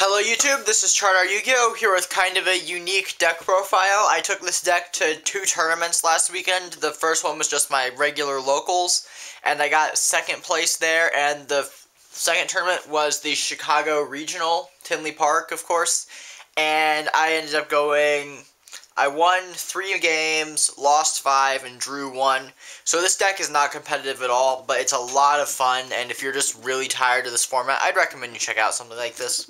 Hello YouTube, this is ChardarYuGiOh here with kind of a unique deck profile. I took this deck to 2 tournaments last weekend. The first one was just my regular locals, and I got second place there, and the second tournament was the Chicago Regional, Tinley Park, of course, and I ended up I won 3 games, lost 5, and drew 1. So this deck is not competitive at all, but it's a lot of fun, and if you're just really tired of this format, I'd recommend you check out something like this.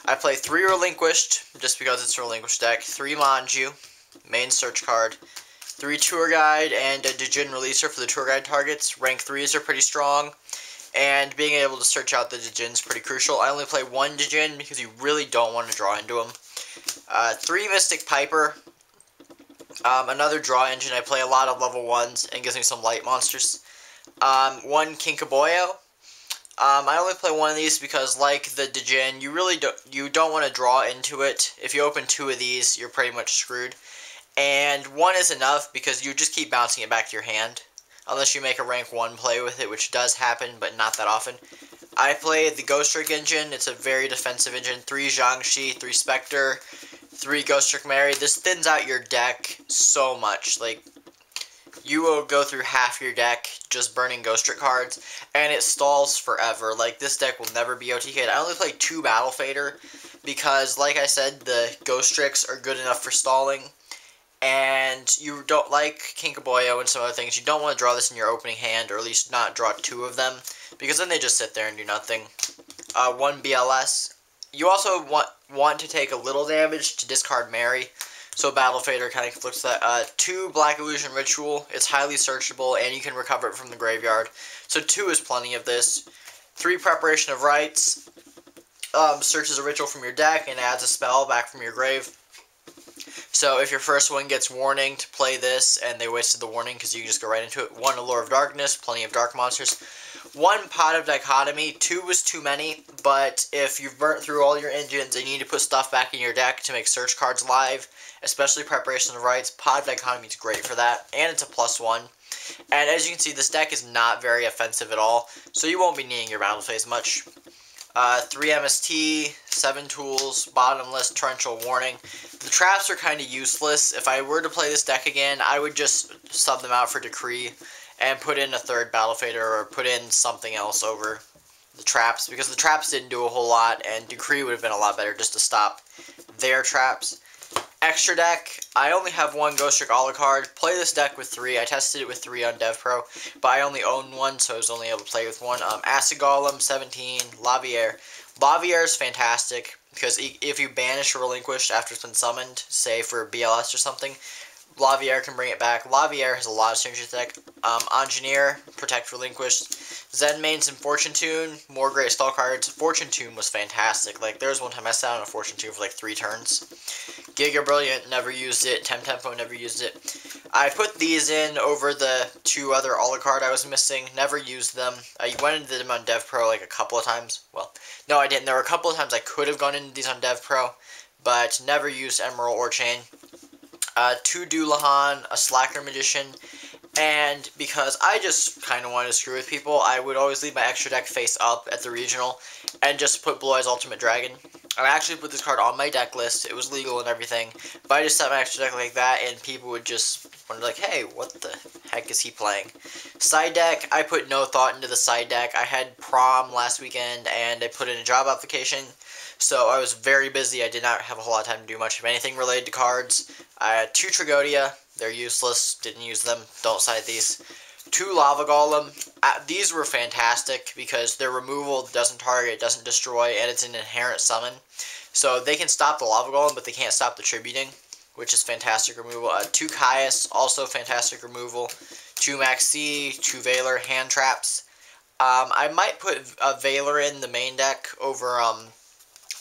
I play 3 Relinquished, just because it's a Relinquished deck, 3 Manju, main search card, 3 Tour Guide, and a Djinn Releaser for the Tour Guide targets. Rank 3s are pretty strong, and being able to search out the Djinn is pretty crucial. I only play 1 Djinn because you really don't want to draw into them. 3 Mystic Piper, another draw engine. I play a lot of level 1s and gives me some light monsters. 1 Tinkaboyo. I only play 1 of these because, like the Djinn, you don't want to draw into it. If you open 2 of these, you're pretty much screwed. And 1 is enough because you just keep bouncing it back to your hand, unless you make a rank 1 play with it, which does happen, but not that often. I play the Ghostrick engine. It's a very defensive engine. 3 Zhangxi, 3 Spectre, 3 Ghostrick Mary. This thins out your deck so much. Like, you will go through half your deck just burning Ghostrick cards, and it stalls forever. Like, this deck will never be OTK'd. I only play 2 Battle Fader because, like I said, the Ghostricks are good enough for stalling, and you don't like Tinkaboyo and some other things. You don't want to draw this in your opening hand, or at least not draw 2 of them, because then they just sit there and do nothing. 1 BLS. You also want to take a little damage to discard Mary, so Battle Fader kind of conflicts that. 2 Black Illusion Ritual. It's highly searchable, and you can recover it from the graveyard. So 2 is plenty of this. 3 Preparation of Rites. Searches a ritual from your deck and adds a spell back from your grave. So if your first one gets warning to play this, and they wasted the warning because you can just go right into it. 1 Allure of Darkness, plenty of dark monsters. 1 Pot of Dichotomy. 2 was too many, but if you've burnt through all your engines and you need to put stuff back in your deck to make search cards live, especially Preparation of Rites, Pot of Dichotomy is great for that, and it's a +1. And as you can see, this deck is not very offensive at all, so you won't be needing your battle phase much. 3 MST, 7 tools, bottomless, torrential warning. The traps are kind of useless. If I were to play this deck again, I would just sub them out for Decree and put in a 3rd Battle Fader or put in something else over the traps, because the traps didn't do a whole lot, and Decree would have been a lot better just to stop their traps. Extra deck, I only have 1 Ghostrick Alucard. Play this deck with 3. I tested it with 3 on DevPro, but I only own 1, so I was only able to play with 1. Acid Golem, 17, Laviaire. Laviaire is fantastic, because if you banish a Relinquished after it's been summoned, say for BLS or something, Laviaire can bring it back. Laviaire has a lot of synergy deck. Engineer, Protect Relinquished. Zen Mains and Fortune Tune, more great spell cards. Fortune Tune was fantastic. Like, there was one time I sat on a Fortune Tune for like 3 turns. Giga Brilliant, never used it. Tempo, never used it. I put these in over the 2 other Alucard I was missing. Never used them. I went into them on DevPro like a couple of times. Well, no, I didn't. There were a couple of times I could have gone into these on DevPro, but never used Emerald or Chain. 2 Dueling, a Slacker Magician, and because I just kind of wanted to screw with people, I would always leave my extra deck face up at the regional and just put Blue Eyes Ultimate Dragon. I actually put this card on my deck list. It was legal and everything, but I just set my extra deck like that, and people would just wonder, like, hey, what the heck is he playing? Side deck, I put no thought into the side deck. I had prom last weekend, and I put in a job application, so I was very busy. I did not have a whole lot of time to do much of anything related to cards. I had 2 Tragodia. They're useless. Didn't use them. Don't side these. 2 Lava Golem. These were fantastic because their removal doesn't target, doesn't destroy, and it's an inherent summon. So they can stop the Lava Golem, but they can't stop the Tributing, which is fantastic removal. 2 Caius, also fantastic removal. 2 Maxi, 2 Valor, hand traps. I might put a Valor in the main deck over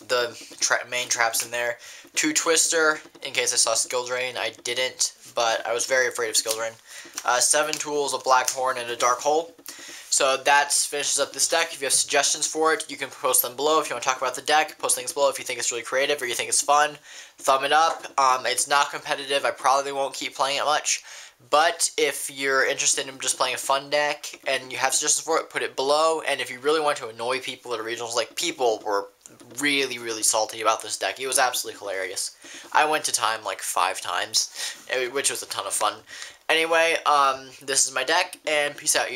the main traps in there. 2 Twister, in case I saw Skill Drain. I didn't, but I was very afraid of Skill Drain. 7 Tools, a Black Horn, and a Dark Hole. So that finishes up this deck. If you have suggestions for it, you can post them below. If you want to talk about the deck, post things below. If you think it's really creative or you think it's fun, thumb it up. It's not competitive. I probably won't keep playing it much. But if you're interested in just playing a fun deck and you have suggestions for it, put it below. And if you really want to annoy people at regionals, like people were really, really salty about this deck. It was absolutely hilarious. I went to time like 5 times, which was a ton of fun. Anyway, this is my deck, and peace out,